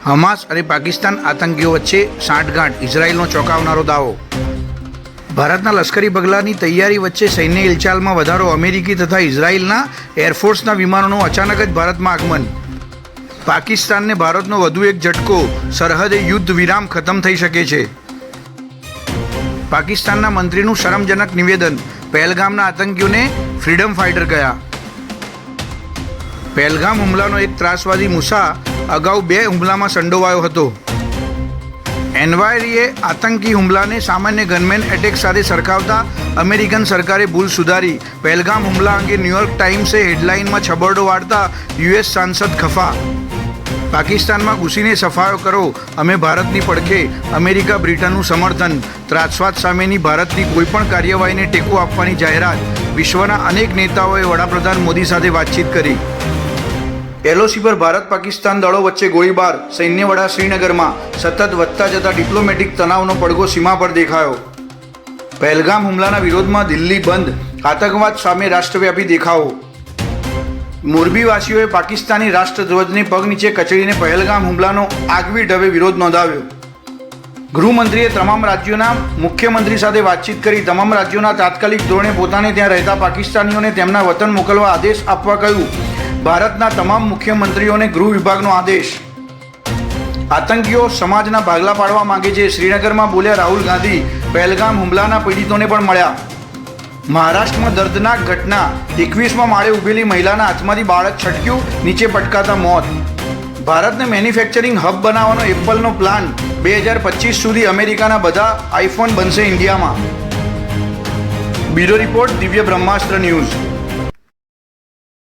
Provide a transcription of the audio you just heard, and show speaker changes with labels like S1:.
S1: Hamas અને પાકિસ્તાન આતંકીઓ વચ્ચે સાંઠગાંઠ, ઇઝરાયલનો ચોંકાવનારો દાવો। ભારતના લશ્કરી પગલાંની તૈયારી વચ્ચે સૈન્ય હિલચાલમાં વધારો, અમેરિકી તથા ઇઝરાયલના એરફોર્સના વિમાનોનું અચાનક જ ભારતમાં આગમન। પાકિસ્તાનને ભારતનો વધુ એક ઝટકો, સરહદે યુદ્ધ વિરામ ખતમ થઈ શકે છે। પાકિસ્તાનના મંત્રીનું શરમજનક નિવેદન, પહેલગામના આતંકીઓને ફ્રીડમ ફાઇટર કહ્યા। પહેલગામ હુમલાનો એક ત્રાસવાદી મૂસા અગાઉ 2 હુમલામાં સંડોવાયો હતો। એનવાયરીએ આતંકી હુમલાને સામાન્ય ગનમેન એટેક સાથે સરખાવતા અમેરિકન સરકારે ભૂલ સુધારી। પહેલગામ હુમલા અંગે ન્યૂયોર્ક ટાઈમ્સે હેડલાઇનમાં છબરડો વાળતા યુએસ સાંસદ ખફા। પાકિસ્તાનમાં ઘૂસીને સફાયો કરો, અમે ભારતની પડખે, અમેરિકા બ્રિટનનું સમર્થન। ત્રાસવાદ સામેની ભારતની કોઈપણ કાર્યવાહીને ટેકો આપવાની જાહેરાત। વિશ્વના અનેક નેતાઓએ વડાપ્રધાન મોદી સાથે વાતચીત કરી। એલઓસી પર ભારત પાકિસ્તાન દળો વચ્ચે ગોળીબાર, સૈન્ય વડા શ્રીનગરમાં। સતત વધતા જતા ડિપ્લોમેટિક તણાવનો પડઘો સીમા પર દેખાયો। પહેલગામ હુમલાના વિરોધમાં દિલ્હી બંધ, આતંકવાદ સામે રાષ્ટ્રવ્યાપી દેખાવો। મોરબીવાસીઓએ પાકિસ્તાની રાષ્ટ્રધ્વજને પગ નીચે કચડીને પહેલગામ હુમલાનો આગવી ઢબે વિરોધ નોંધાવ્યો। ગૃહમંત્રીએ તમામ રાજ્યોના મુખ્યમંત્રી સાથે વાતચીત કરી તમામ રાજ્યોના તાત્કાલિક ધોરણે પોતાને ત્યાં રહેતા પાકિસ્તાનીઓને તેમના વતન મોકલવા આદેશ આપવા કહ્યું। ભારતના તમામ મુખ્યમંત્રીઓને ગૃહ વિભાગનો આદેશ। આતંકીઓ સમાજના ભાગલા પાડવા માંગે છે, શ્રીનગરમાં બોલ્યા રાહુલ ગાંધી। પહેલગામ હુમલાના પીડિતોને પણ મળ્યા। મહારાષ્ટ્રમાં દર્દનાક ઘટના, 21મા માળે ઊભેલી મહિલાના હાથમાંથી બાળક છટક્યું, નીચે પટકાતા મોત। ભારતને મેન્યુફેક્ચરિંગ હબ બનાવવાનો એપલનો પ્લાન, 2025 સુધી અમેરિકાના બધા આઈફોન બનશે ઇન્ડિયામાં। બ્યુરો રિપોર્ટ, દિવ્ય બ્રહ્માસ્ત્ર ન્યૂઝ।